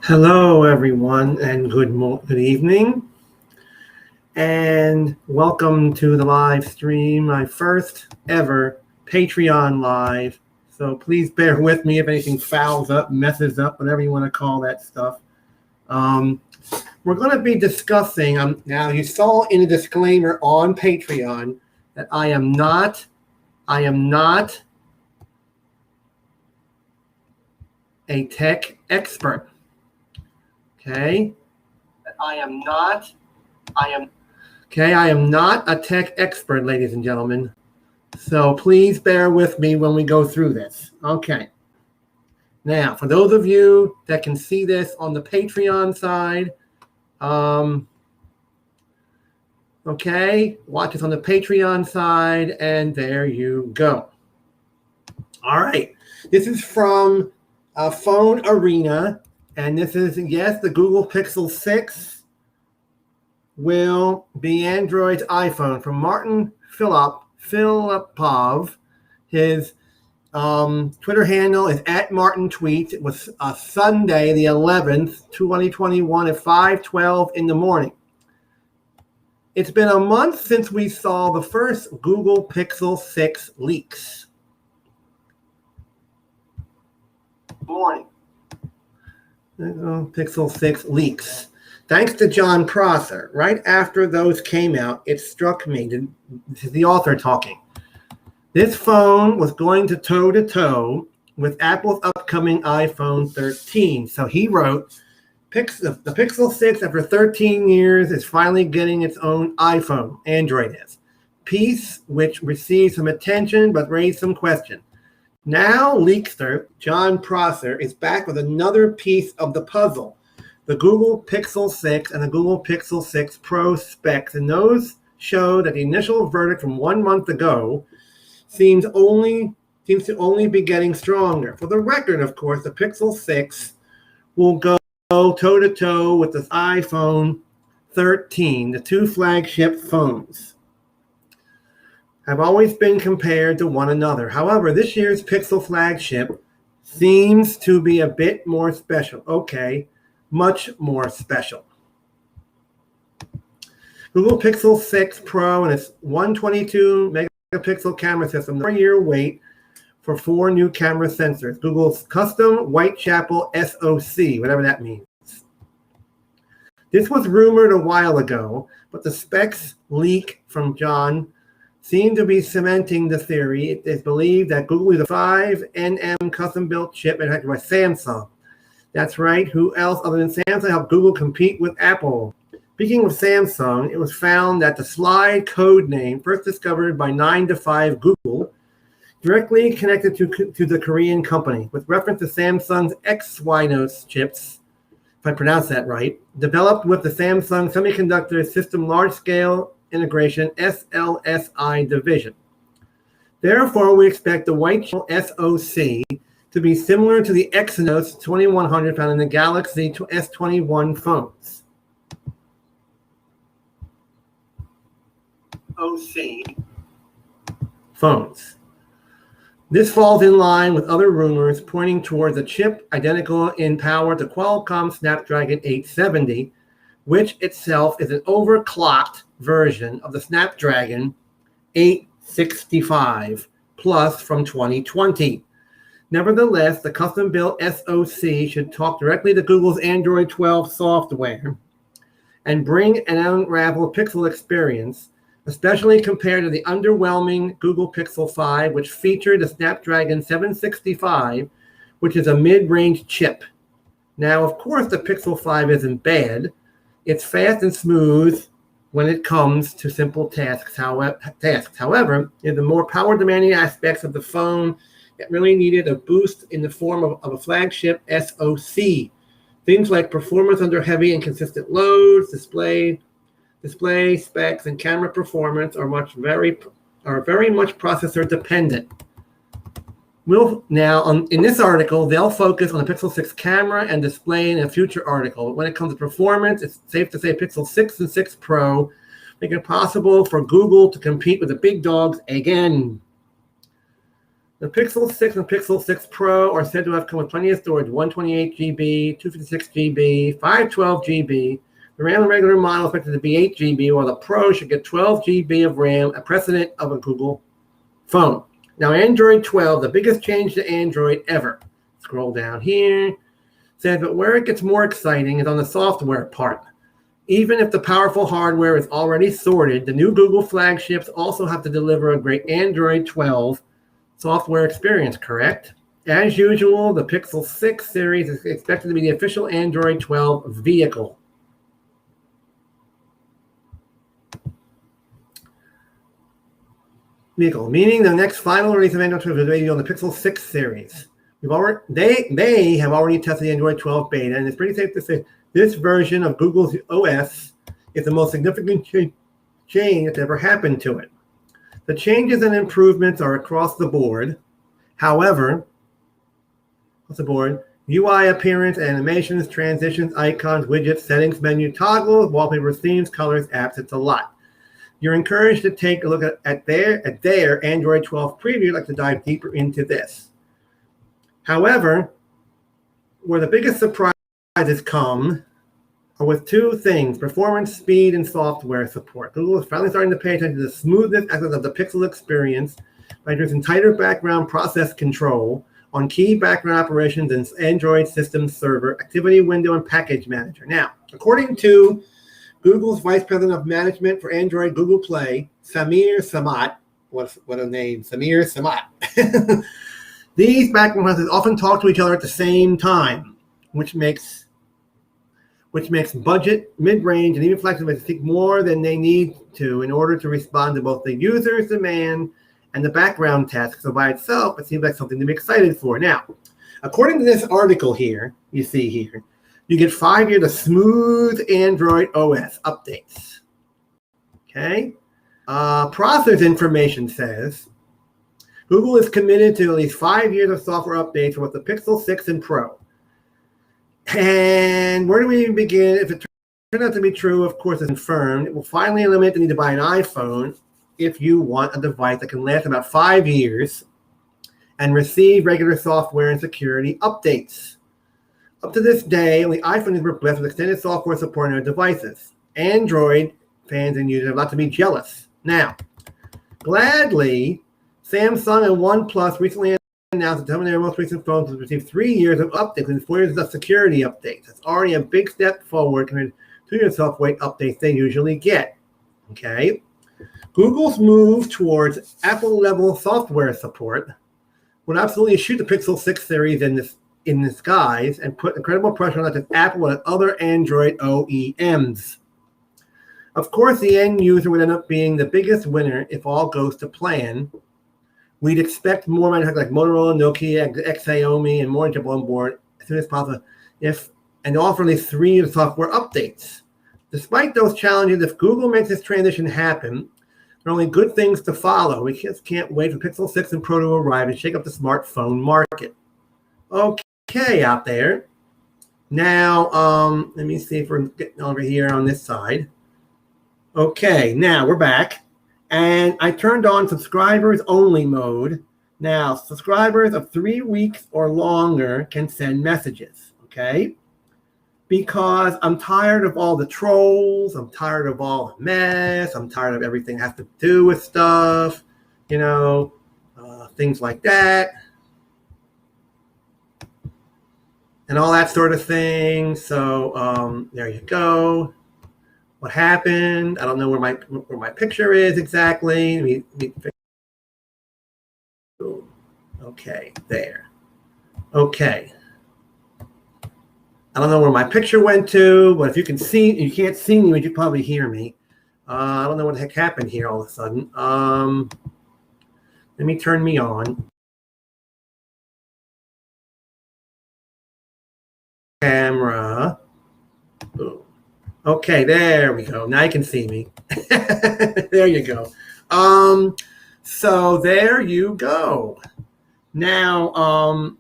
Hello, everyone, and good evening, and welcome to the live stream, my first ever Patreon live. So please bear with me if anything fouls up, messes up, whatever you want to call that stuff. Um, we're going to be discussing. Now, you saw in the disclaimer on Patreon that I am not a tech expert. Okay, I am not a tech expert, ladies and gentlemen. So please bear with me when we go through this. Okay. Now, for those of you that can see this on the Patreon side, okay, watch this on the Patreon side, and there you go. All right. This is from Phone Arena, and this is, yes, the Google Pixel 6 will be Android's iPhone from Martin Filipov. His Twitter handle is @MartinTweets. It was Sunday, the 11th, 2021 at 5:12 in the morning. It's been a month since we saw the first Google Pixel 6 leaks. Morning. Pixel 6 leaks. Thanks to Jon Prosser, right after those came out, it struck me, this is the author talking, this phone was going to toe-to-toe with Apple's upcoming iPhone 13. So he wrote, the Pixel 6, after 13 years, is finally getting its own iPhone, Android is. Piece which received some attention but raised some question. Now, leakster Jon Prosser is back with another piece of the puzzle. The Google Pixel 6 and the Google Pixel 6 Pro specs, and those show that the initial verdict from 1 month ago seems to only be getting stronger. For the record, of course, the Pixel 6 will go toe-to-toe with the iPhone 13, the two flagship phones have always been compared to one another. However, this year's Pixel flagship seems to be a bit more special. Okay, much more special. Google Pixel 6 Pro and its 122 megapixel camera system, 4-year wait for 4 new camera sensors. Google's custom Whitechapel SoC, whatever that means. This was rumored a while ago, but the specs leak from John seem to be cementing the theory. It is believed that Google is a 5nm custom-built chip manufactured by Samsung. That's right. Who else other than Samsung helped Google compete with Apple? Speaking of Samsung, it was found that the Slide code name, first discovered by 9to5 Google, directly connected to the Korean company, with reference to Samsung's Exynos chips, if I pronounce that right, developed with the Samsung Semiconductor System Large-Scale Integration SLSI division. Therefore, we expect the Whitechapel SoC to be similar to the Exynos 2100 found in the Galaxy S21 phones. OC phones. This falls in line with other rumors pointing towards a chip identical in power to Qualcomm Snapdragon 870, which itself is an overclocked version of the Snapdragon 865 Plus from 2020. Nevertheless, the custom-built SoC should talk directly to Google's Android 12 software and bring an unraveled Pixel experience, especially compared to the underwhelming Google Pixel 5, which featured the Snapdragon 765, which is a mid-range chip. Now, of course, the Pixel 5 isn't bad. It's fast and smooth when it comes to simple tasks. However, in the more power-demanding aspects of the phone, it really needed a boost in the form of a flagship SoC. Things like performance under heavy and consistent loads, display specs, and camera performance are very much processor dependent. In this article, they'll focus on the Pixel 6 camera and display in a future article. When it comes to performance, it's safe to say Pixel 6 and 6 Pro make it possible for Google to compete with the big dogs again. The Pixel 6 and Pixel 6 Pro are said to have come with plenty of storage, 128 GB, 256 GB, 512 GB. The RAM in the regular model is expected to be 8 GB, while the Pro should get 12 GB of RAM, a precedent of a Google phone. Now, Android 12, the biggest change to Android ever. Scroll down here. Says, but where it gets more exciting is on the software part. Even if the powerful hardware is already sorted, the new Google flagships also have to deliver a great Android 12 software experience, correct? As usual, the Pixel 6 series is expected to be the official Android 12 vehicle. Meaning the next final release of Android 12 will be on the Pixel 6 series. They have already tested the Android 12 beta, and it's pretty safe to say this version of Google's OS is the most significant change that's ever happened to it. The changes and improvements are across the board. However, UI appearance, animations, transitions, icons, widgets, settings, menu, toggles, wallpaper, themes, colors, apps, it's a lot. You're encouraged to take a look at their Android 12 preview. I'd like to dive deeper into this. However, where the biggest surprises come are with two things: performance, speed, and software support. Google is finally starting to pay attention to the smoothness of the Pixel experience by introducing tighter background process control on key background operations in Android System Server, Activity Window, and Package Manager. Now, according to Google's Vice President of Management for Android Google Play, Samir Samat, what a name, Samir Samat. These background processes often talk to each other at the same time, which makes budget, mid-range, and even flexible to think more than they need to in order to respond to both the user's demand and the background tasks. So by itself, it seems like something to be excited for. Now, according to this article here, you see here, you get 5 years of smooth Android OS updates. Okay? Process information says Google is committed to at least 5 years of software updates for both the Pixel 6 and Pro. And where do we even begin? If it turns out to be true, of course, it's confirmed. It will finally eliminate the need to buy an iPhone if you want a device that can last about 5 years and receive regular software and security updates. Up to this day, only iPhone is blessed with extended software support on their devices. Android fans and users have a lot to be jealous. Now, gladly, Samsung and OnePlus recently announced that some of their most recent phones have received 3 years of updates and 4 years of security updates. That's already a big step forward compared to the software updates they usually get. Okay? Google's move towards Apple-level software support would absolutely shoot the Pixel 6 series in the skies and put incredible pressure on not just Apple but other Android OEMs. Of course, the end user would end up being the biggest winner if all goes to plan. We'd expect more manufacturers like Motorola, Nokia, Xiaomi, and more to jump on board as soon as possible and offer at least 3 years of software updates. Despite those challenges, if Google makes this transition happen, there are only good things to follow. We just can't wait for Pixel 6 and Pro to arrive and shake up the smartphone market. Okay, out there. Now, let me see if we're getting over here on this side. Okay, now we're back. And I turned on subscribers only mode. Now, subscribers of 3 weeks or longer can send messages, okay? Because I'm tired of all the trolls. I'm tired of all the mess. I'm tired of everything that has to do with stuff, things like that. And all that sort of thing. So there you go. What happened? I don't know where my picture is exactly. Okay, there. Okay. I don't know where my picture went to, but if you can't see me, but you probably hear me. I don't know what the heck happened here all of a sudden. Let me turn me on. Camera. Boom. Okay, there we go. Now you can see me. There you go. So there you go. Now,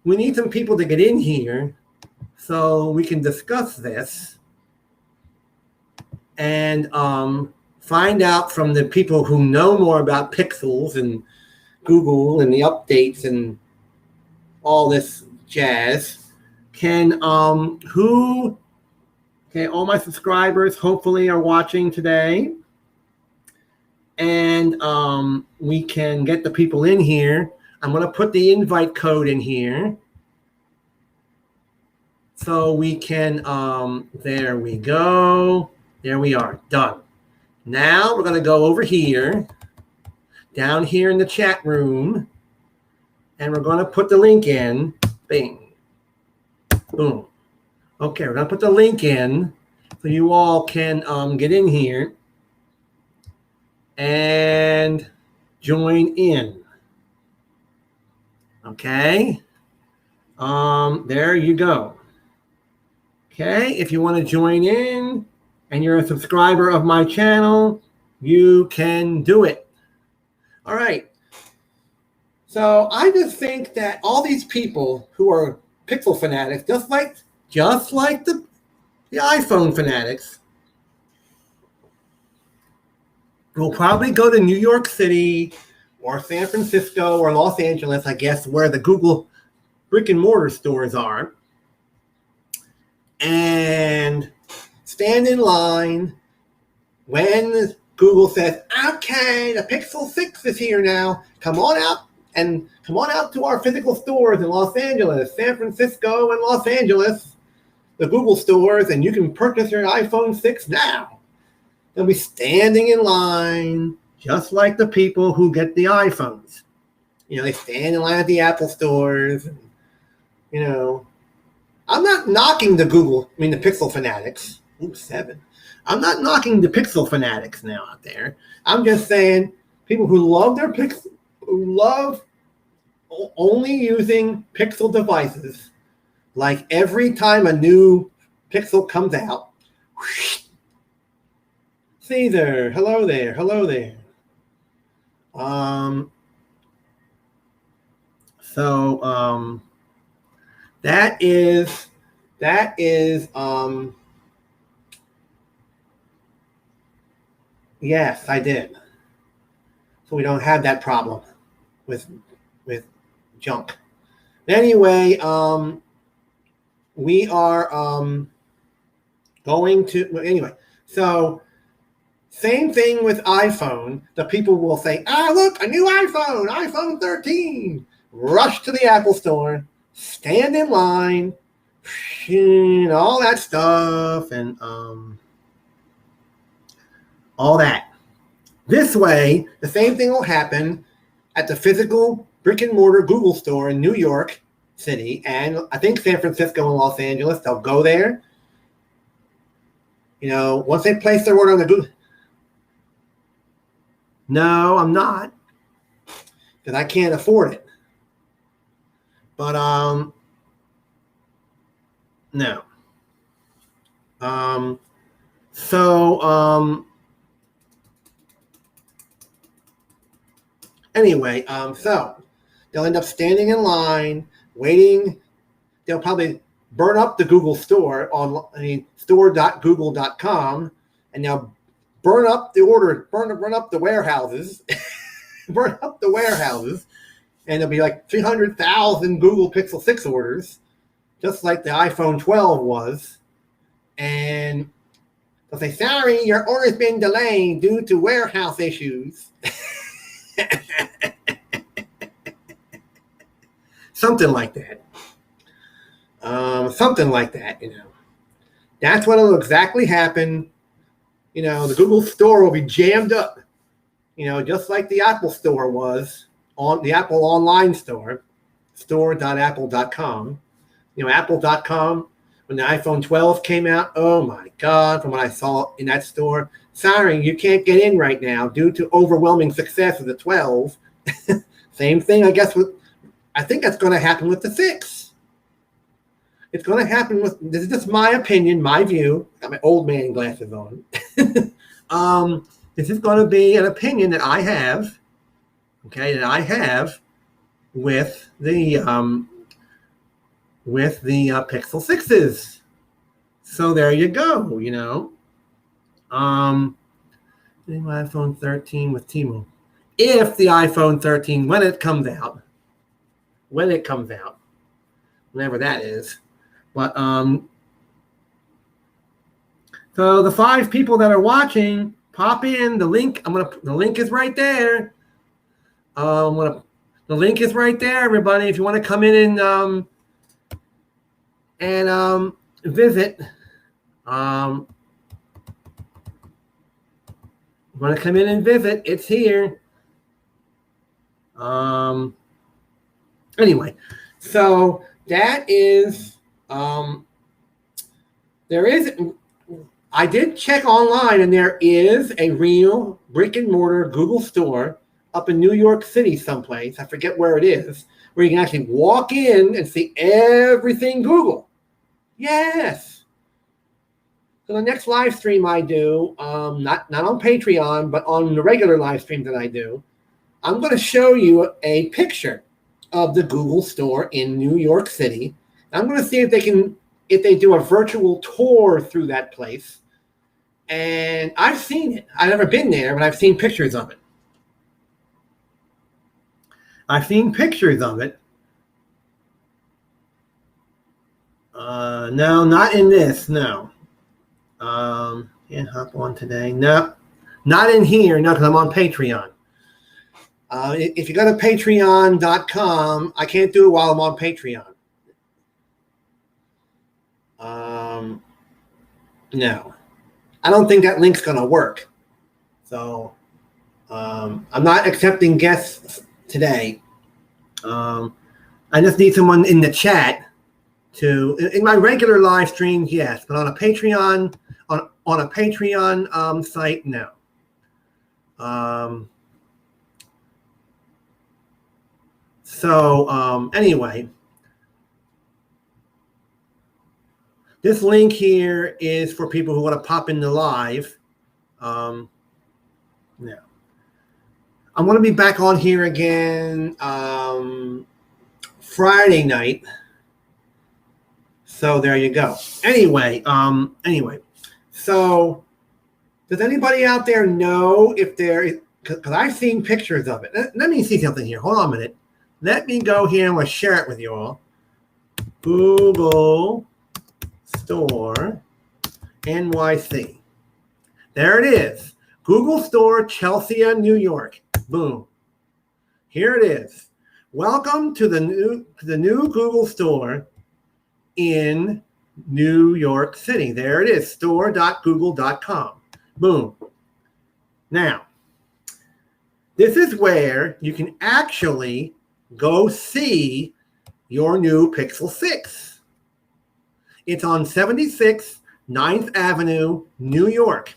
we need some people to get in here so we can discuss this and find out from the people who know more about pixels and Google and the updates and all this jazz. All my subscribers hopefully are watching today. And we can get the people in here. I'm going to put the invite code in here. So we can, there we go. There we are, done. Now we're going to go over here, down here in the chat room, and we're going to put the link in. Bing, boom. Okay, we're going to put the link in so you all can get in here and join in. Okay, there you go. Okay, if you want to join in and you're a subscriber of my channel, you can do it. All right. So I just think that all these people who are Pixel fanatics, just like the iPhone fanatics, will probably go to New York City or San Francisco or Los Angeles, I guess, where the Google brick and mortar stores are, and stand in line when Google says, okay, the Pixel 6 is here now. Come on out to our physical stores in Los Angeles, San Francisco, and Los Angeles, the Google stores, and you can purchase your iPhone 6 now. They'll be standing in line just like the people who get the iPhones. They stand in line at the Apple stores. I'm not knocking the Pixel fanatics. Ooh, 7. I'm not knocking the Pixel fanatics now out there. I'm just saying people who love their Pixel, who love only using Pixel devices, like every time a new Pixel comes out, see there, hello there, hello there. That is yes, I did. So we don't have that problem with junk. Anyway, we are going to anyway. So same thing with iPhone. The people will say, look, a new iPhone 13. Rush to the Apple store, stand in line, and all that stuff, and all that. This way, the same thing will happen at the physical brick and mortar Google store in New York City, and I think San Francisco and Los Angeles. They'll go there. Once they place their order on the Google. No, I'm not, because I can't afford it. But no. Anyway, so they'll end up standing in line, waiting. They'll probably burn up the Google store store.google.com, and they'll burn up the order, burn up the warehouses, and there'll be like 300,000 Google Pixel 6 orders, just like the iPhone 12 was. And they'll say, sorry, your order's been delayed due to warehouse issues. Something like that. That's what will exactly happen. The Google store will be jammed up, just like the Apple store was on the Apple online store, store.apple.com. Apple.com, when the iPhone 12 came out, oh my God, from what I saw in that store, sorry, you can't get in right now due to overwhelming success of the 12. Same thing, I guess, I think that's going to happen with the 6. It's going to happen this is just my opinion, my view. Got my old man glasses on. This is going to be an opinion that I have, with the Pixel 6s. So there you go, iPhone 13 with T-Mobile. if the iPhone 13, when it comes out, whenever that is. But so the 5 people that are watching, pop in. The link is right there. The link is right there, everybody. If you want to come in and visit, want to come in and visit, it's here. Anyway, so that is there is. I did check online, and there is a real brick and mortar Google store up in New York City someplace. I forget where it is, where you can actually walk in and see everything Google. Yes. So the next live stream I do, not on Patreon, but on the regular live stream that I do, I'm going to show you a picture of the Google store in New York City. I'm going to see if they do a virtual tour through that place. And I've seen it. I've never been there, but I've seen pictures of it. No, not in this. No. Can't hop on today. No, not in here. No, because I'm on Patreon. If you go to patreon.com, I can't do it while I'm on Patreon. No, I don't think that link's going to work. So I'm not accepting guests today. I just need someone in the chat in my regular live streams, yes, but on a Patreon site, no. Anyway, this link here is for people who want to pop in the live. No. I'm going to be back on here again Friday night. So there you go. Anyway, so does anybody out there know if there is, because I've seen pictures of it. Let me see something here. Hold on a minute. Let me go here and we'll share it with you all. Google Store NYC. There it is. Google Store, Chelsea, New York. Boom. Here it is. Welcome to the new Google Store in New York City. There it is. Store.google.com. Boom. Now, this is where you can actually go see your new Pixel 6. It's on 76 9th Avenue, New York.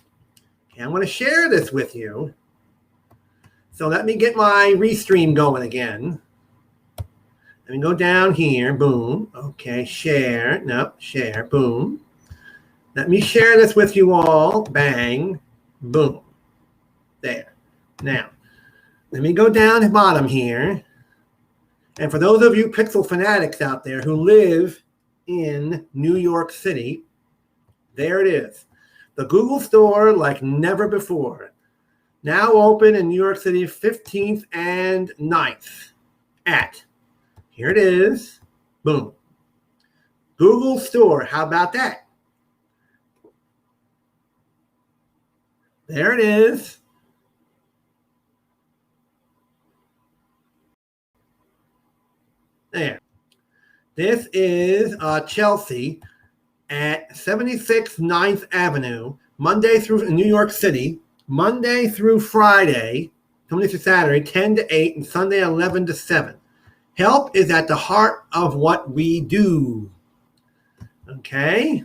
Okay, I'm going to share this with you. So let me get my restream going again. Let me go down here. Boom. Okay, share. Nope, share. Boom. Let me share this with you all. Bang. Boom. There. Now, let me go down to the bottom here. And for those of you Pixel fanatics out there who live in New York City, there it is. The Google Store like never before. Now open in New York City, 15th and 9th at. Here it is. Boom. Google Store. How about that? There it is. There. This is Chelsea at 76 9th Avenue, Monday through New York City, Monday through Friday, Monday through Saturday, 10 to 8, and Sunday, 11 to 7. Help is at the heart of what we do. Okay?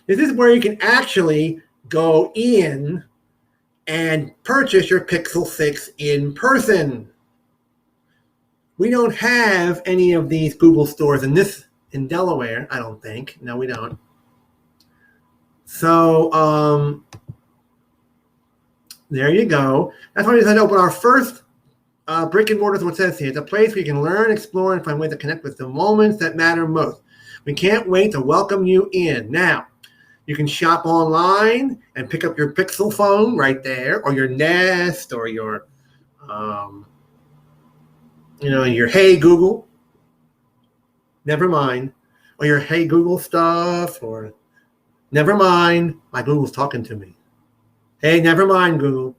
This is where you can actually go in and purchase your Pixel 6 in person. We don't have any of these Google stores in Delaware, I don't think. No, we don't. So there you go. That's why we decided to open our first brick and mortar, is what it says here. It's a place where you can learn, explore, and find ways to connect with the moments that matter most. We can't wait to welcome you in. Now, you can shop online and pick up your Pixel phone right there, or your Nest, or your Um, your Hey Google, never mind. Or your Hey Google stuff, or never mind, my Google's talking to me. Hey, never mind, Google.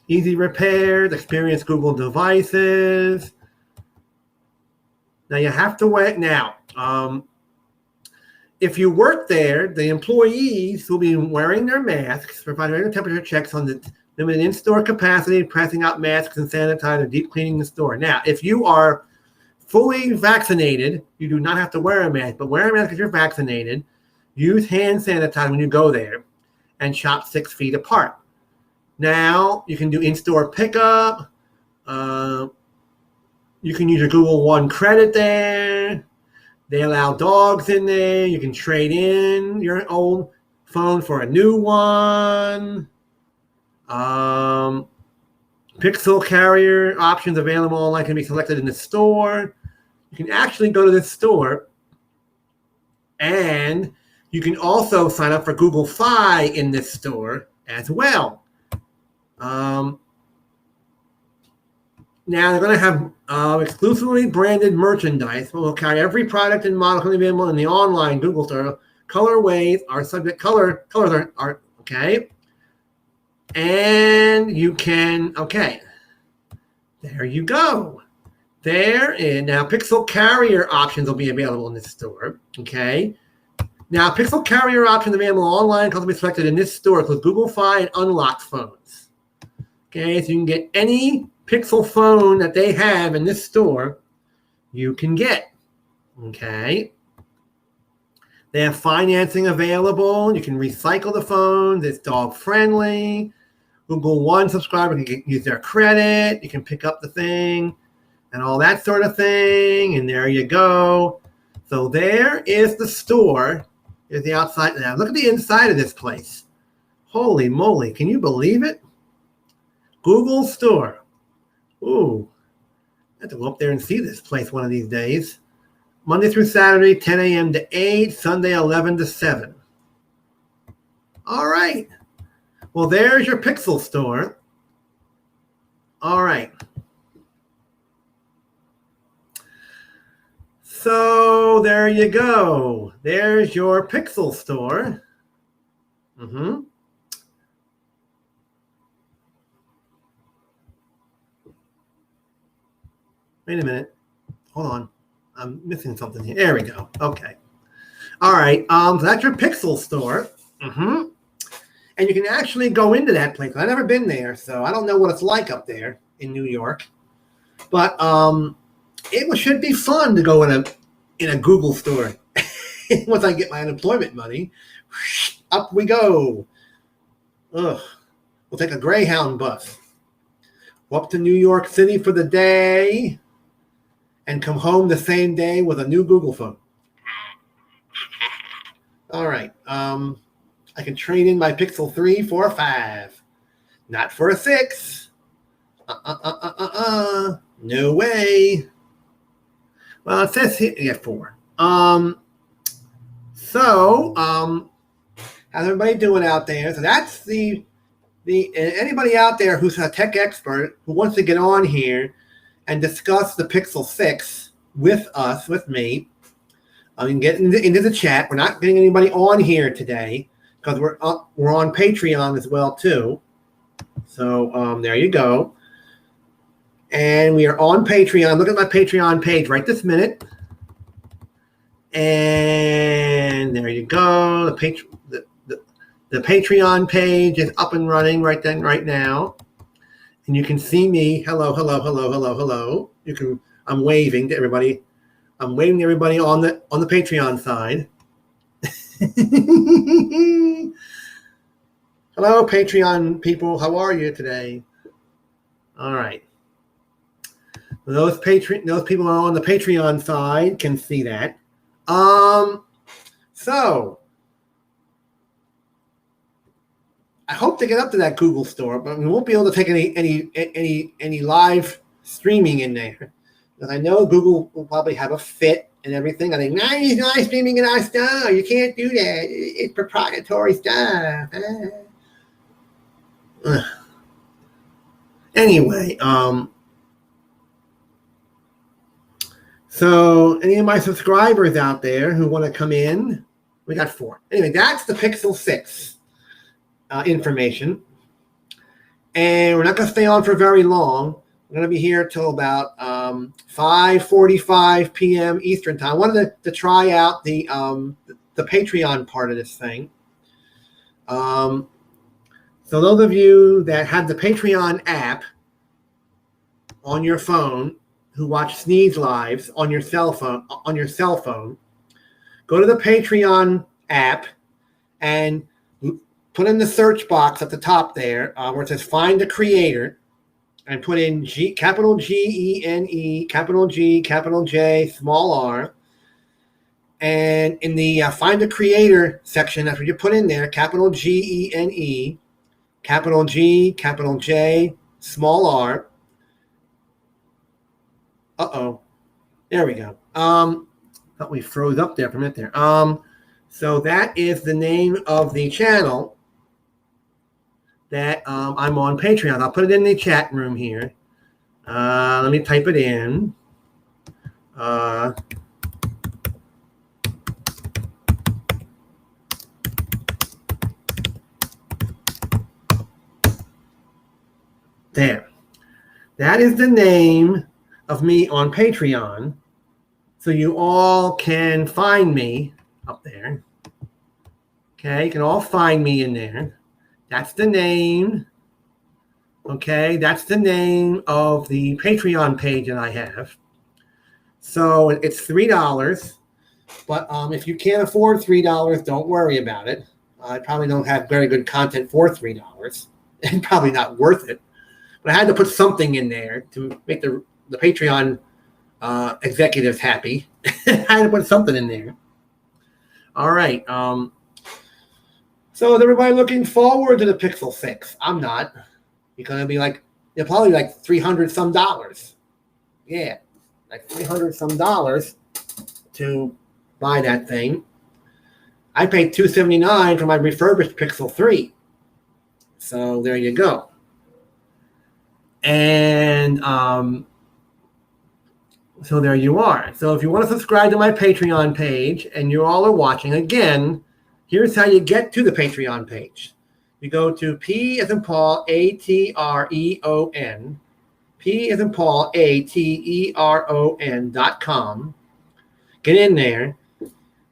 Easy repairs, experience Google devices. Now you have to wait. Now, if you work there, the employees will be wearing their masks, providing regular temperature checks on the limited in-store capacity, passing out masks and sanitizer, deep cleaning the store. Now, if you are fully vaccinated, you do not have to wear a mask, but wear a mask if you're vaccinated. Use hand sanitizer when you go there, and shop 6 feet apart. Now, you can do in-store pickup. You can use your Google One credit there. They allow dogs in there. You can trade in your old phone for a new one. Pixel carrier options available online can be selected in the store. You can actually go to this store, and you can also sign up for Google Fi in this store as well. Now they're going to have exclusively branded merchandise. We'll carry every product and model currently available in the online Google store. Colorways are subject. Colors are okay. And you can There you go. There is now Pixel carrier options will be available in this store. Okay. Now Pixel carrier options available online can be selected in this store with Google Fi and unlocked phones. Okay, so you can get any Pixel phone that they have in this store, you can get. Okay. They have financing available. You can recycle the phones. It's dog friendly. Google One subscriber can use their credit. You can pick up the thing and all that sort of thing. And there you go. So there is the store. Here's the outside. Now look at the inside of this place. Holy moly. Can you believe it? Google Store. Ooh, I have to go up there and see this place one of these days. Monday through Saturday, 10 a.m. to 8, Sunday, 11 to 7. All right. Well, there's your Pixel store. All right. So there you go. There's your Pixel store. Wait a minute. Hold on. I'm missing something here. There we go. Okay. All right. So that's your Pixel store. And you can actually go into that place. I've never been there, so I don't know what it's like up there in New York. But it should be fun to go in a Google store. Once I get my unemployment money, up we go. We'll take a Greyhound bus. Go up to New York City for the day and come home the same day with a new Google phone. All right. I can trade in my Pixel 3 for a 5. Not for a 6. No way. Well, it says here, yeah, 4. How's everybody doing out there? So that's the anybody out there who's a tech expert who wants to get on here and discuss the Pixel 6 with us, with me. You can get into the chat. We're not getting anybody on here today because we're on Patreon as well too. So there you go. And we are on Patreon. Look at my Patreon page right this minute. And there you go. The Patreon page is up and running right now. And you can see me. Hello, hello, hello, hello, hello. I'm waving to everybody. I'm waving to everybody on the Patreon side. Hello, Patreon people. How are you today? All right. Those people on the Patreon side can see that. So I hope to get up to that Google store, but we won't be able to take any live streaming in there Because I know Google will probably have a fit and everything. I think, no, he's live streaming in our stuff. You can't do that. It's proprietary stuff. Anyway, so any of my subscribers out there who want to come in, we got 4. Anyway, that's the Pixel 6 information. And we're not going to stay on for very long. We're going to be here till about 5:45 p.m. Eastern time. I wanted to try out the Patreon part of this thing. So those of you that have the Patreon app on your phone who watch Sneeze Lives on your cell phone, go to the Patreon app and put in the search box at the top there where it says Find a Creator, and put in capital Gene, capital G, capital J, small r. And in the Find a Creator section, that's what you put in there, capital Gene, capital G, capital J, small r. There we go. Thought we froze up there for a minute there. So that is the name of the channel that I'm on Patreon. I'll put it in the chat room here. Let me type it in. There. That is the name of me on Patreon. So you all can find me up there. Okay, you can all find me in there. That's the name. Okay, that's the name of the Patreon page that I have. So it's $3. But if you can't afford $3, don't worry about it. I probably don't have very good content for $3. And probably not worth it. But I had to put something in there to make the Patreon executives happy. I had to put something in there. All right. So is everybody looking forward to the Pixel 6? I'm not. Because it'll be like, they're probably like $300 some. Yeah, like $300 some to buy that thing. I paid $279 for my refurbished Pixel 3. So there you go. And so there you are. So if you want to subscribe to my Patreon page and you all are watching, again, here's how you get to the Patreon page. You go to P as in Paul, ATREON, P as in Paul, ATERON.com. Get in there.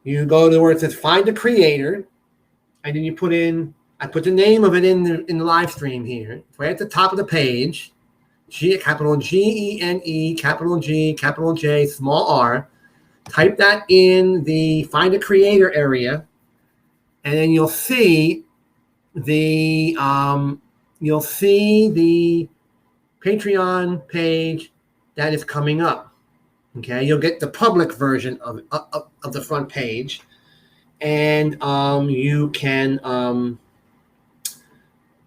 You go to where it says Find a Creator, and then you put in, I put the name of it in the live stream here. It's right at the top of the page. Capital GENE, capital G, capital J, small r. Type that in the Find a Creator area, and then you'll see the Patreon page that is coming up. Okay, you'll get the public version of the front page, and you can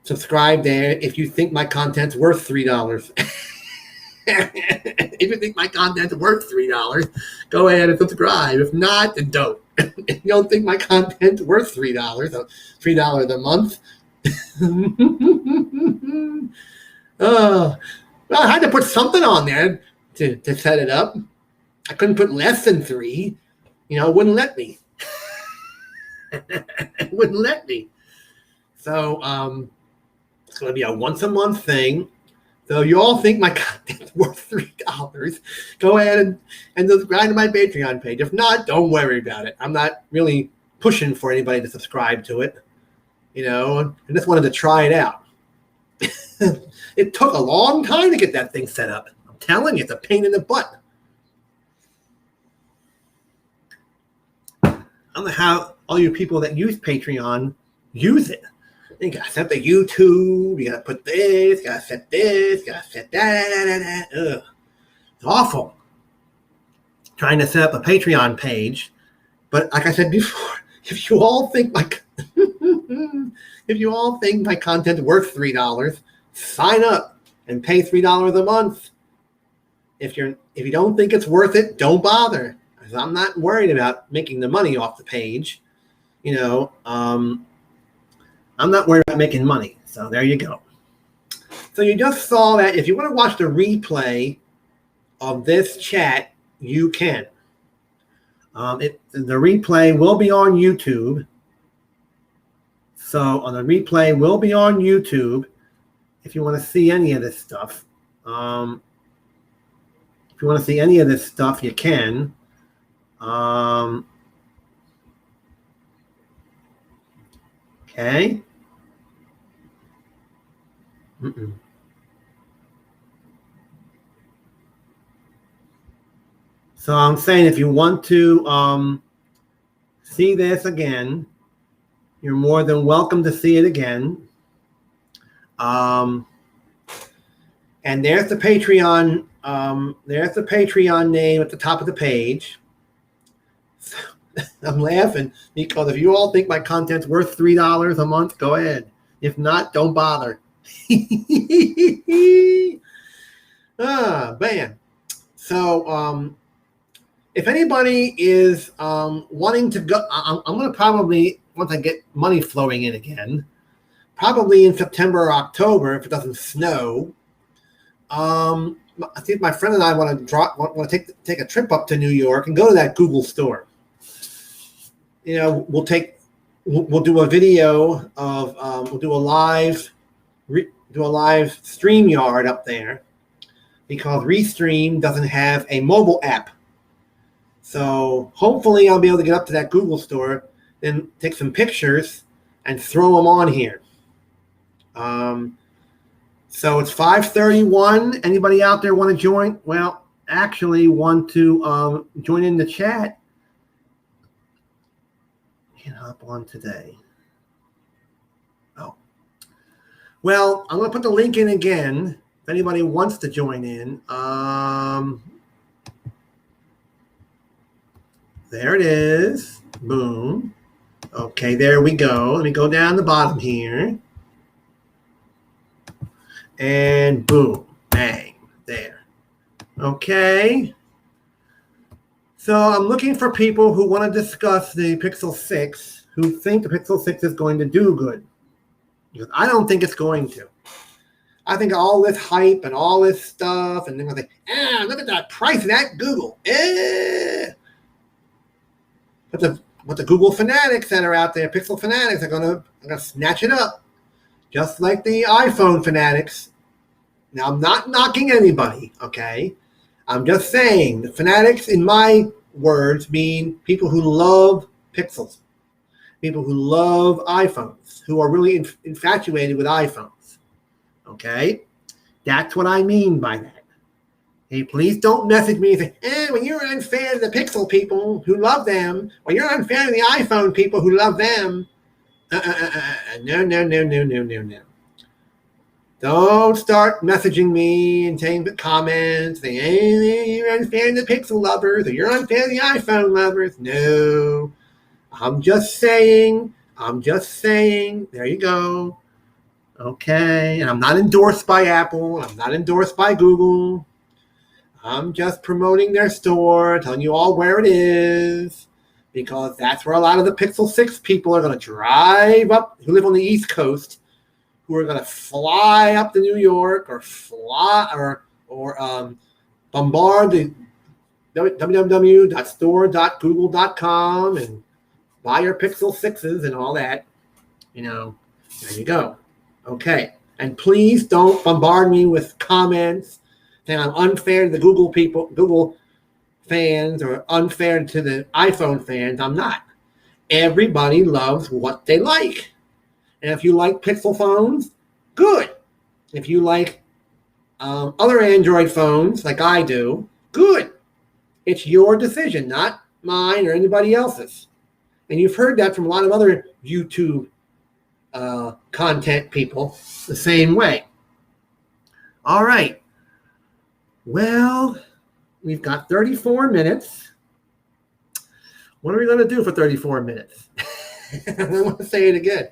subscribe there if you think my content's worth $3. If you think my content's worth $3, go ahead and subscribe. If not, then don't. If you don't think my content's worth $3, so $3 a month. Well, I had to put something on there to set it up. I couldn't put less than 3. It wouldn't let me. It wouldn't let me. So it's going to be a once a month thing. So you all think my content's worth $3, go ahead and subscribe to my Patreon page. If not, don't worry about it. I'm not really pushing for anybody to subscribe to it. I just wanted to try it out. It took a long time to get that thing set up. I'm telling you, it's a pain in the butt. I don't know how all you people that use Patreon use it. You gotta set the YouTube, you gotta put this, you gotta set this, you gotta set that. Ugh. It's awful trying to set up a Patreon page. But like I said before, if you all think my content's worth $3, sign up and pay $3 a month. If you don't think it's worth it, don't bother. I'm not worried about making the money off the page. I'm not worried about making money. So there you go. So you just saw that. If you want to watch the replay of this chat, you can. The replay will be on YouTube. So the replay will be on YouTube if you want to see any of this stuff. If you want to see any of this stuff, you can. Okay. So I'm saying if you want to see this again, you're more than welcome to see it again. And there's the Patreon. There's the Patreon name at the top of the page. I'm laughing because if you all think my content's worth $3 a month, go ahead. If not, don't bother. Man. So, if anybody is wanting to go, I'm going to probably, once I get money flowing in again, probably in September or October, if it doesn't snow, I think my friend and I want to take a trip up to New York and go to that Google store. We'll do a video of we'll do a live StreamYard up there because Restream doesn't have a mobile app. So hopefully I'll be able to get up to that Google store and take some pictures and throw them on here. So it's 5:31. Anybody out there want to join? Well, actually want to join in the chat. Can't hop on today. Oh. Well, I'm going to put the link in again if anybody wants to join in. There it is. Boom. Okay, there we go. Let me go down the bottom here. And boom. Bang. There. Okay. So I'm looking for people who want to discuss the Pixel 6, who think the Pixel 6 is going to do good. Because I don't think it's going to. I think all this hype and all this stuff, and they're going to say, look at that price of that Google. But the Google fanatics that are out there, Pixel fanatics, are going to snatch it up. Just like the iPhone fanatics. Now, I'm not knocking anybody, okay? I'm just saying the fanatics, in my words, mean people who love Pixels. People who love iPhones, who are really infatuated with iPhones, okay? That's what I mean by that. Hey, please don't message me and say, well, you're unfair to the Pixel people who love them, or you're unfair to the iPhone people who love them. No. Don't start messaging me and saying the comments, saying, hey, you're unfair to the Pixel lovers, or you're unfair to the iPhone lovers. No. I'm just saying. There you go. Okay. And I'm not endorsed by Apple. I'm not endorsed by Google. I'm just promoting their store, telling you all where it is, because that's where a lot of the Pixel 6 people are going to drive up, who live on the East Coast, who are going to fly up to New York or bombard the www.store.google.com and buy your Pixel 6s and all that. There you go. Okay. And please don't bombard me with comments saying I'm unfair to the Google fans, or unfair to the iPhone fans. I'm not. Everybody loves what they like. And if you like Pixel phones, good. If you like other Android phones, like I do, good. It's your decision, not mine or anybody else's. And you've heard that from a lot of other YouTube content people the same way. All right. Well, we've got 34 minutes. What are we going to do for 34 minutes? I want to say it again.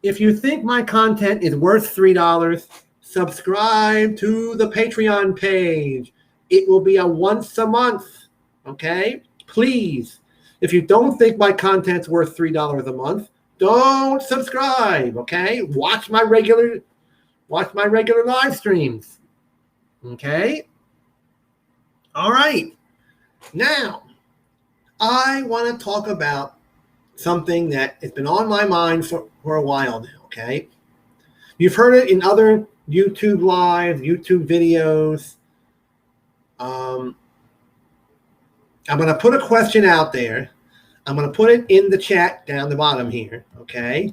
If you think my content is worth $3, subscribe to the Patreon page. It will be a once a month, okay? Please, if you don't think my content's worth $3 a month, don't subscribe, okay? Watch my regular live streams, okay? All right. Now, I want to talk about something that has been on my mind for a while now, okay? You've heard it in other YouTube lives, YouTube videos. I'm going to put a question out there. I'm going to put it in the chat down the bottom here, okay?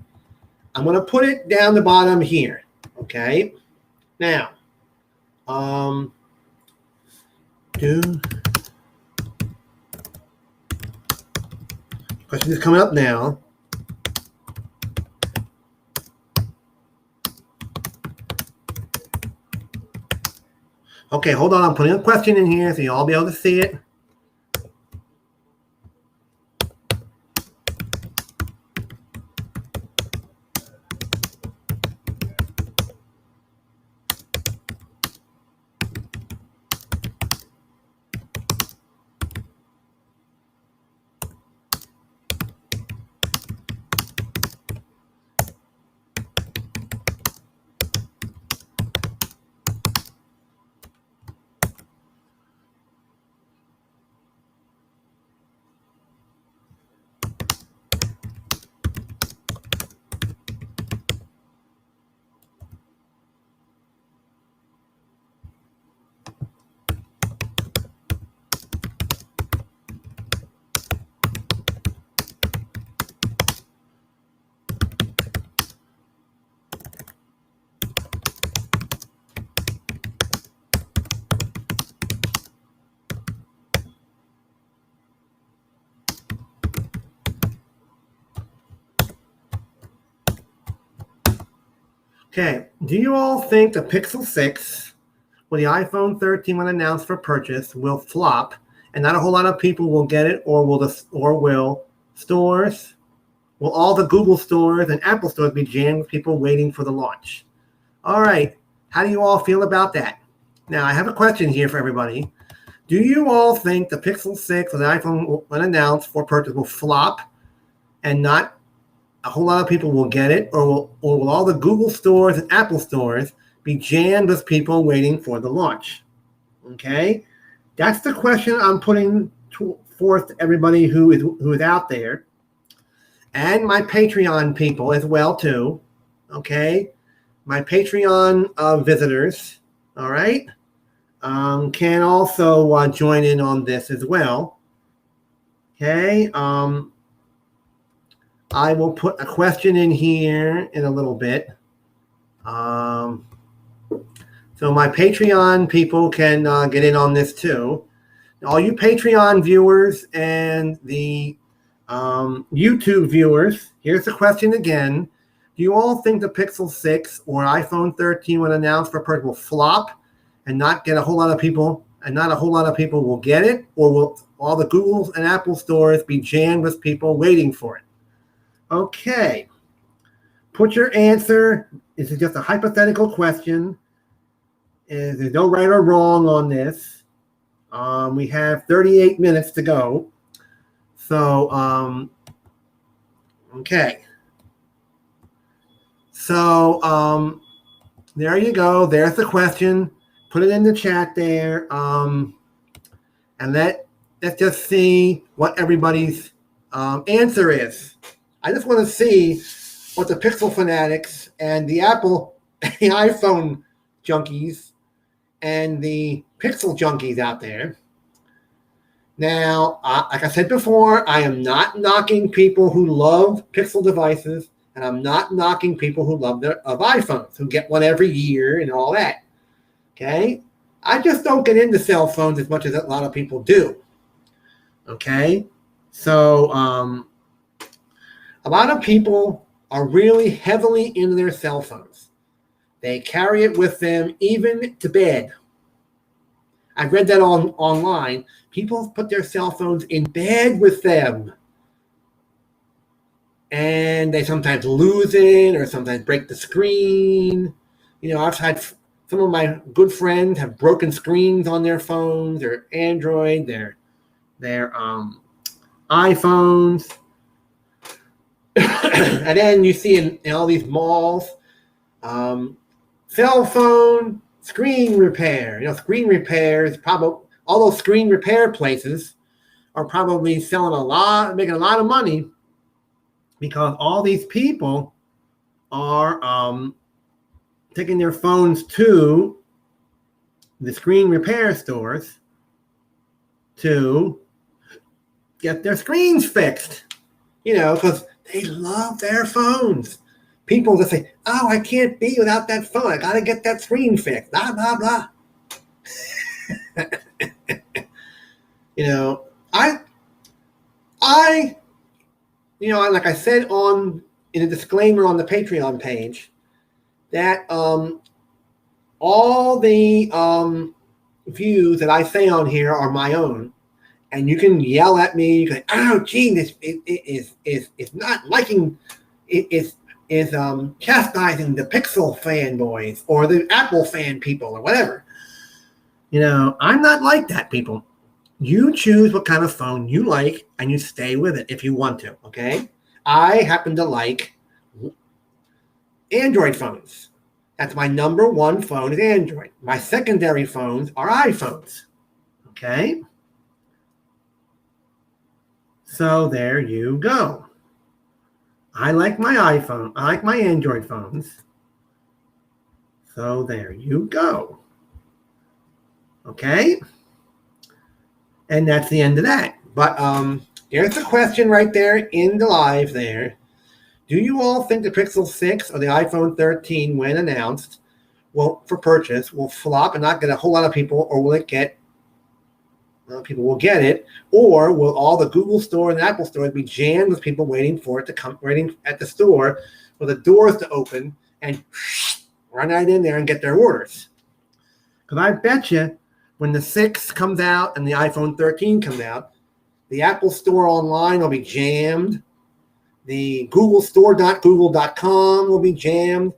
I'm going to put it down the bottom here, okay? Now, question is coming up now. Okay, hold on. I'm putting a question in here so you'll all be able to see it. Okay, do you all think the Pixel 6 or the iPhone 13 when announced for purchase will flop and not a whole lot of people will get it, or will all the Google stores and Apple stores be jammed with people waiting for the launch? All right, how do you all feel about that? Now, I have a question here for everybody. Do you all think the Pixel 6 or the iPhone when announced for purchase will flop and not a whole lot of people will get it, or will all the Google stores and Apple stores be jammed with people waiting for the launch? Okay, that's the question I'm putting forth to everybody who is out there, and my Patreon people as well too. Okay, my Patreon visitors, all right, can also join in on this as well. Okay. I will put a question in here in a little bit. So my Patreon people can get in on this too. All you Patreon viewers and the YouTube viewers, here's the question again. Do you all think the Pixel 6 or iPhone 13 when announced for purchase will flop and not get a whole lot of people, and not a whole lot of people will get it, or will all the Google and Apple stores be jammed with people waiting for it? Okay, put your answer. This is just a hypothetical question. There's no right or wrong on this. We have 38 minutes to go. So, okay. So, there you go. There's the question. Put it in the chat there. And let's just see what everybody's answer is. I just want to see what the Pixel fanatics and the Apple, the iPhone junkies and the Pixel junkies out there. Now, like I said before, I am not knocking people who love Pixel devices, and I'm not knocking people who love iPhones, who get one every year and all that. Okay? I just don't get into cell phones as much as a lot of people do. Okay? So, a lot of people are really heavily into their cell phones. They carry it with them even to bed. I've read that online. People put their cell phones in bed with them. And they sometimes lose it or sometimes break the screen. You know, I've had some of my good friends have broken screens on their phones, their Android, their iPhones. And then you see in all these malls, cell phone screen repair. Screen repairs, probably all those screen repair places are probably making a lot of money, because all these people are taking their phones to the screen repair stores to get their screens fixed, because they love their phones. People just say, oh, I can't be without that phone. I got to get that screen fixed, blah, blah, blah. Like I said in a disclaimer on the Patreon page, that all the views that I say on here are my own, and you can yell at me. You can, oh, Gene, this is not liking it is chastising the Pixel fanboys or the Apple fan people or whatever. I'm not like that, people. You choose what kind of phone you like, and you stay with it if you want to, okay? I happen to like Android phones. That's my number one phone is Android. My secondary phones are iPhones, okay? So there you go. I like my iPhone. I like my Android phones. So there you go. Okay? And that's the end of that. But there's a question right there in the live there. Do you all think the Pixel 6 or the iPhone 13, when announced, for purchase, will flop and not get a whole lot of people, or will it get, people will get it, or will all the Google store and Apple stores be jammed with people waiting for it to come, waiting at the store for the doors to open and run right in there and get their orders? Because I bet you when the 6 comes out and the iPhone 13 comes out, the Apple store online will be jammed. The Google store.google.com will be jammed.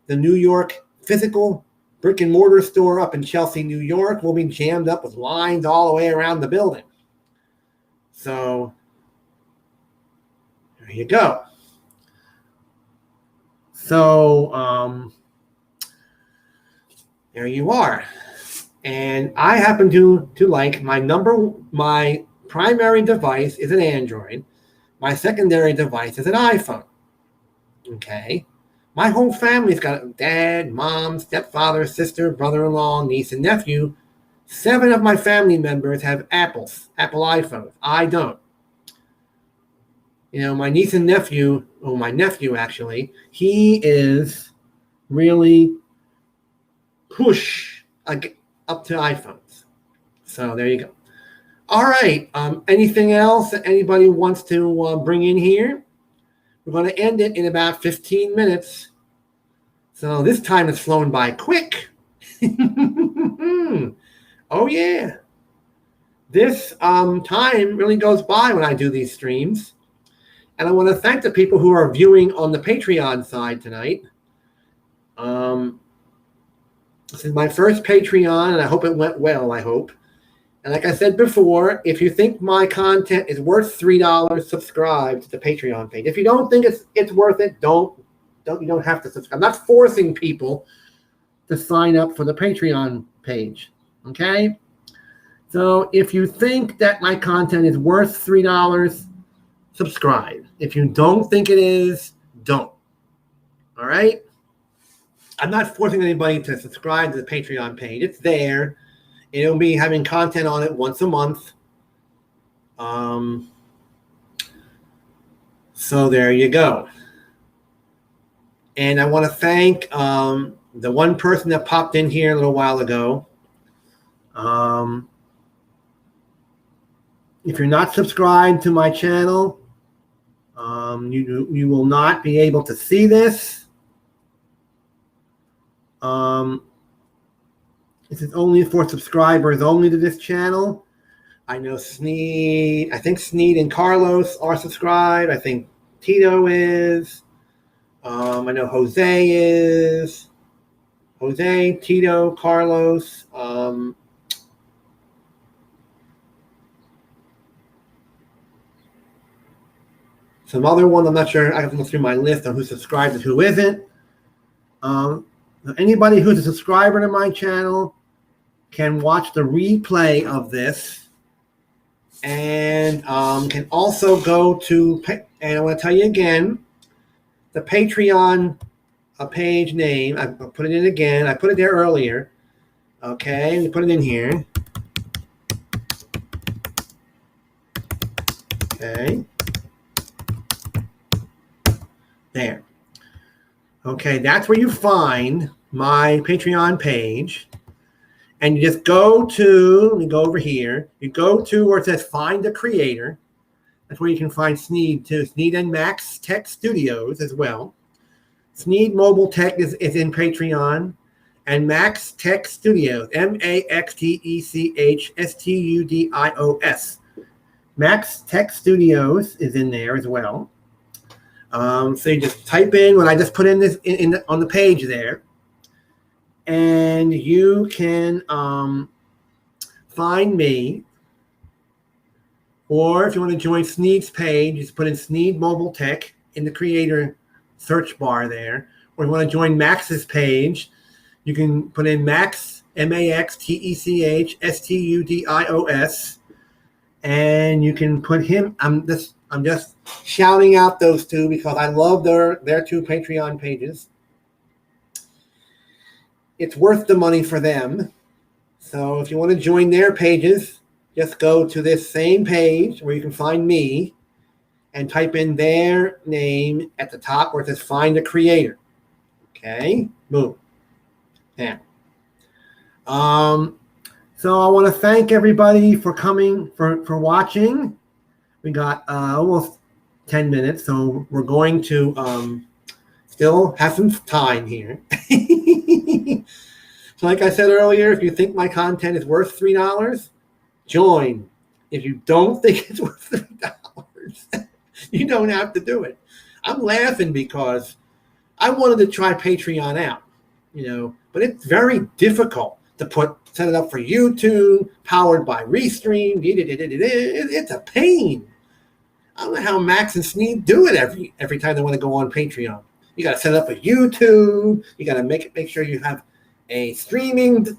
The New York physical brick and mortar store up in Chelsea, New York will be jammed up with lines all the way around the building. So there you go. So there you are. And I happen to like my primary device is an Android. My secondary device is an iPhone. Okay. My whole family's got dad, mom, stepfather, sister, brother-in-law, niece, and nephew. 7 of my family members have Apple iPhones. I don't. My niece and nephew, my nephew actually, he is really push up to iPhones. So there you go. All right. Anything else that anybody wants to bring in here? We're going to end it in about 15 minutes. So this time has flown by quick. Oh, yeah. This time really goes by when I do these streams. And I want to thank the people who are viewing on the Patreon side tonight. This is my first Patreon, and I hope it went well, I hope. And like I said before, if you think my content is worth $3, subscribe to the Patreon page. If you don't think it's worth it, you don't have to subscribe. I'm not forcing people to sign up for the Patreon page. Okay? So if you think that my content is worth $3, subscribe. If you don't think it is, don't. All right? I'm not forcing anybody to subscribe to the Patreon page. It's there. It'll be having content on it once a month. So there you go. And I want to thank the one person that popped in here a little while ago. If you're not subscribed to my channel, you will not be able to see this. This is only for subscribers only to this channel. I know Sneed, I think Sneed and Carlos are subscribed. I think Tito is. I know Jose is. Jose, Tito, Carlos, some other one. I'm not sure. I have to go through my list of who's subscribed and who isn't. Anybody who's a subscriber to my channel can watch the replay of this, and can also go to, and I want to tell you again, the Patreon page name. I put it in again. I put it there earlier. Okay, we put it in here. Okay. There. Okay, that's where you find my Patreon page. And you just go to, let me go over here. You go to where it says Find a Creator. That's where you can find Sneed too. Sneed and Max Tech Studios as well. Sneed Mobile Tech is in Patreon. And Max Tech Studios, MaxTechStudios. Max Tech Studios is in there as well. So you just type in what I just put in this on the page there, and you can find me. Or if you want to join Sneed's page, just put in Sneed Mobile Tech in the creator search bar there. Or if you want to join Max's page, you can put in Max, MaxTechStudios, and you can put him. I'm just shouting out those two because I love their two Patreon pages. It's worth the money for them. So if you want to join their pages, just go to this same page where you can find me and type in their name at the top where it says Find a Creator. Okay, boom. Now, so I want to thank everybody for coming, for watching. We got almost 10 minutes, so we're going to still have some time here. So like I said earlier, if you think my content is worth $3, join. If you don't think it's worth $3, you don't have to do it. I'm laughing because I wanted to try Patreon out, but it's very difficult to set it up for YouTube, powered by Restream. It's a pain. I don't know how Max and Sneed do it every time they want to go on Patreon. You got to set up a YouTube. You got to make sure you have a streaming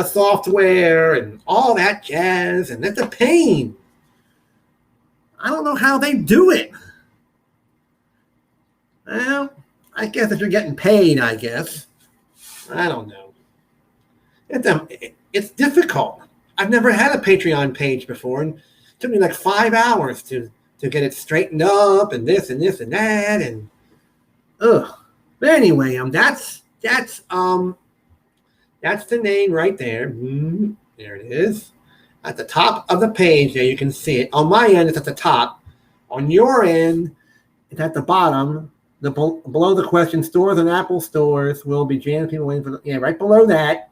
software and all that jazz, and that's a pain. I don't know how they do it. Well, I guess if you're getting paid, I guess. I don't know. It's difficult. I've never had a Patreon page before, and it took me like 5 hours to get it straightened up, and this and this and that, and ugh. But anyway, that's the name right there. There it is. At the top of the page there, you can see it. On my end, it's at the top. On your end, it's at the bottom. Below the question, stores and Apple stores will be jammed. People waiting for right below that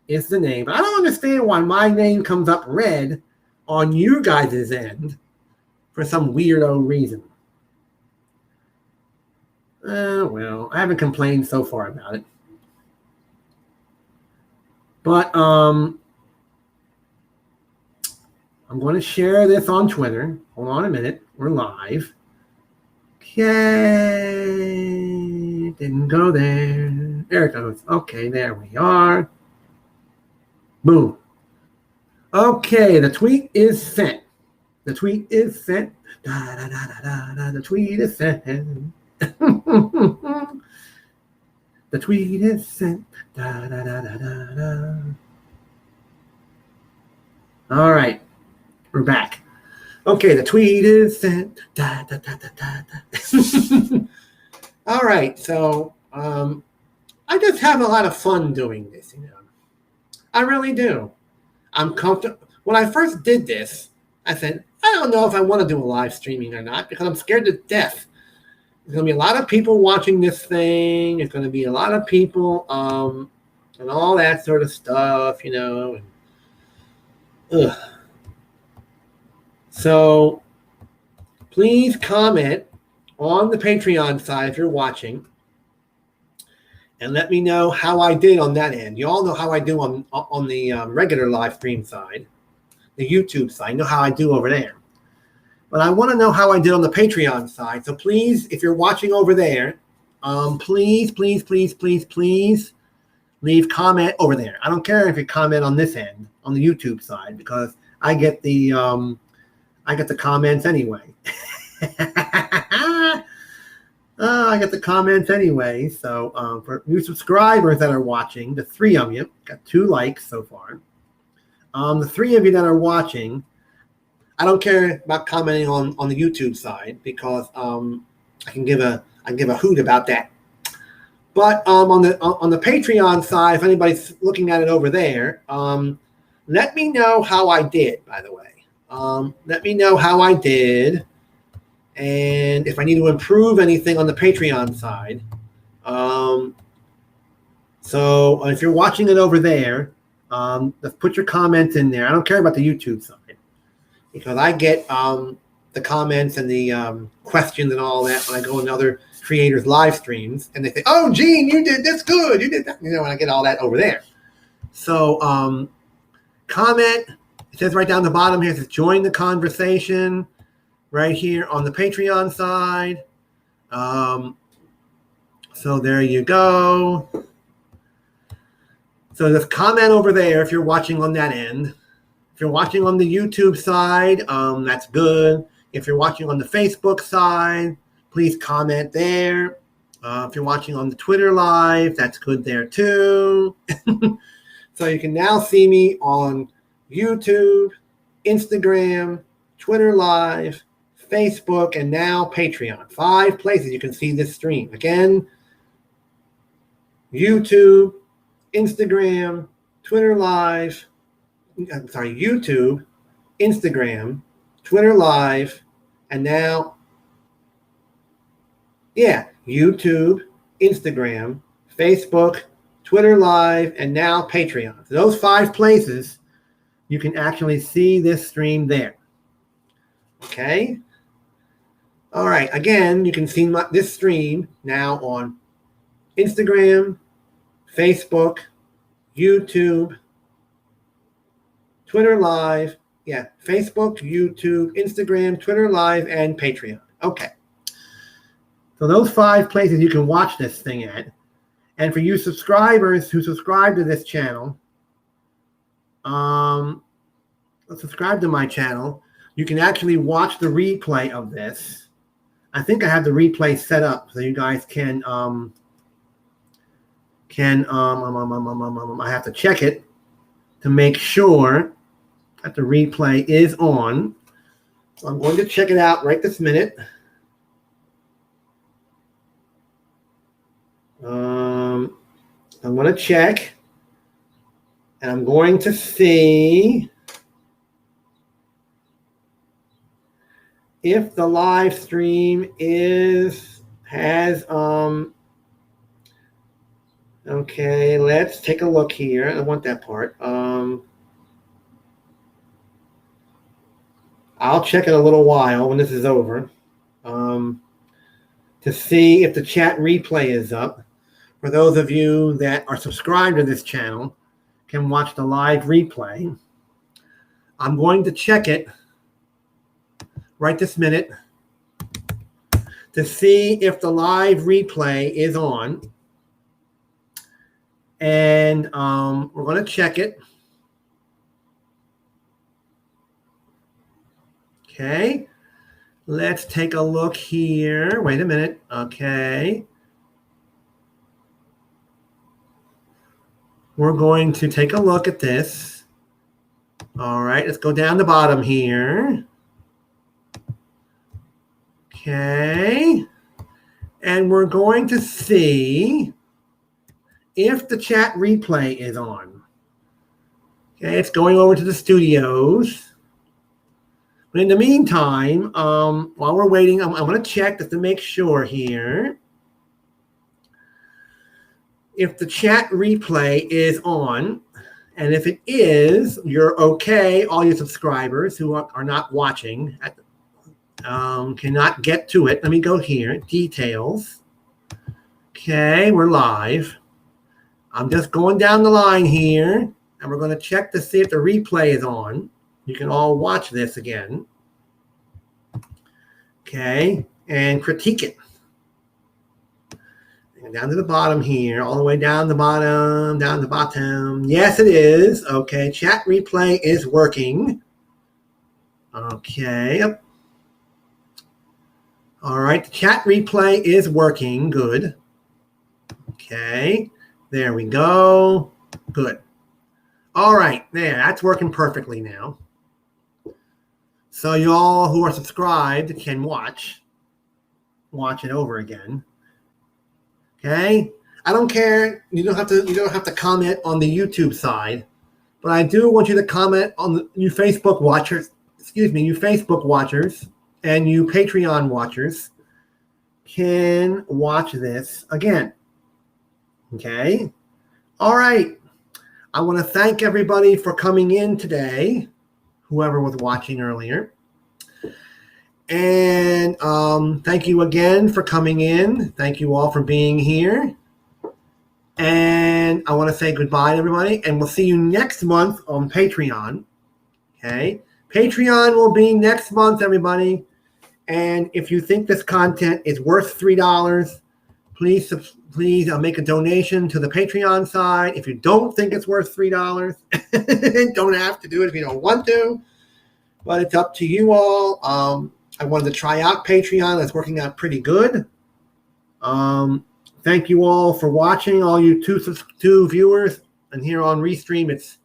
is the name. But I don't understand why my name comes up red on you guys' end for some weirdo reason. Well, I haven't complained so far about it. But I'm going to share this on Twitter. Hold on a minute. We're live. Okay. Didn't go there. There it goes. Okay, there we are. Boom. Okay, the tweet is sent. The tweet is sent. Da, da, da, da, da, da. The tweet is sent. The tweet is sent. Da, da, da, da, da, da. All right. We're back. Okay, the tweet is sent. Da, da, da, da, da, da. All right. So I just have a lot of fun doing this, I really do. I'm comfortable. When I first did this, I said, I don't know if I want to do a live streaming or not because I'm scared to death. There's going to be a lot of people watching this thing. There's going to be a lot of people and all that sort of stuff, And, so please comment on the Patreon side if you're watching. and let me know how I did on that end. You all know how I do on the regular live stream side, the YouTube side. You know how I do over there. But I want to know how I did on the Patreon side. So please, if you're watching over there, please leave comment over there. I don't care if you comment on this end, on the YouTube side, because I get the comments anyway. I get the comments anyway. So for new subscribers that are watching, the 3 of you, got 2 likes so far. The 3 of you that are watching, I don't care about commenting on the YouTube side, because I can give a hoot about that. But on the Patreon side, if anybody's looking at it over there, let me know how I did. By the way, let me know how I did, and if I need to improve anything on the Patreon side. So if you're watching it over there, put your comments in there. I don't care about the YouTube side, because I get the comments and the questions and all that when I go in other creators' live streams, and they say, "Oh, Gene, you did this good. You did that." You know, and I get all that over there. So comment. It says right down the bottom here, it says join the conversation right here on the Patreon side. So there you go. So just comment over there if you're watching on that end. If you're watching on the YouTube side, that's good. If you're watching on the Facebook side, please comment there. If you're watching on the Twitter live, that's good there too. So you can now see me on YouTube, Instagram, Twitter live, Facebook, and now Patreon. 5 places you can see this stream. Again, YouTube, Instagram, Twitter live, YouTube, Instagram, Twitter live, and now, YouTube, Instagram, Facebook, Twitter live, and now Patreon. So those 5 places, you can actually see this stream there. Okay? All right. Again, you can see this stream now on Instagram, Facebook, YouTube, Twitter live. Yeah, Facebook, YouTube, Instagram, Twitter live, and Patreon. Okay. So those 5 places you can watch this thing at. And for you subscribers who subscribe to this channel, subscribe to my channel, you can actually watch the replay of this. I think I have the replay set up so you guys can I have to check it to make sure that the replay is on. So I'm going to check it out right this minute. I'm going to check, and I'm going to see if the live stream has okay, let's take a look here. I want that part. I'll check in a little while when this is over to see if the chat replay is up. For those of you that are subscribed to this channel, can watch the live replay. I'm going to check it right this minute to see if the live replay is on. And we're going to check it. Okay. Let's take a look here. Wait a minute. Okay. We're going to take a look at this. All right. Let's go down the bottom here. Okay. And we're going to see if the chat replay is on. Okay. It's going over to the studios. But in the meantime, while we're waiting, I'm going to check just to make sure here. If the chat replay is on, and if it is, you're okay. All your subscribers who are not watching cannot get to it. Let me go here, details. Okay, we're live. I'm just going down the line here, and we're going to check to see if the replay is on. You can all watch this again. Okay, and critique it. And down to the bottom here, all the way down the bottom, down the bottom. Yes, it is. Okay, chat replay is working. Okay. All right, the chat replay is working. Good. Okay, there we go. Good. All right, there, that's working perfectly now. So you all who are subscribed can watch it over again. Okay, I don't care. You don't have to comment on the YouTube side, but I do want you to comment on you Facebook watchers. Excuse me, you Facebook watchers and you Patreon watchers can watch this again. Okay. All right. I want to thank everybody for coming in today, whoever was watching earlier. And thank you again for coming in. Thank you all for being here. And I want to say goodbye to everybody. And we'll see you next month on Patreon. Okay. Patreon will be next month, everybody. And if you think this content is worth $3, please make a donation to the Patreon side. If you don't think it's worth $3, don't have to do it if you don't want to. But it's up to you all. I wanted to try out Patreon. It's working out pretty good. Thank you all for watching, all you two viewers. And here on Restream, it's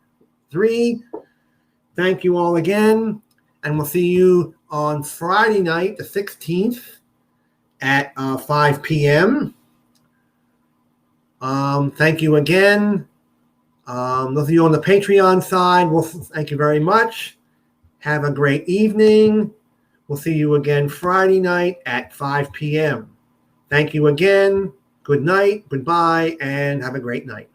3. Thank you all again. And we'll see you on Friday night, the 16th at 5 p.m. Thank you again. Those of you on the Patreon side, well, thank you very much. Have a great evening. We'll see you again Friday night at 5 p.m. Thank you again. Good night, goodbye, and have a great night.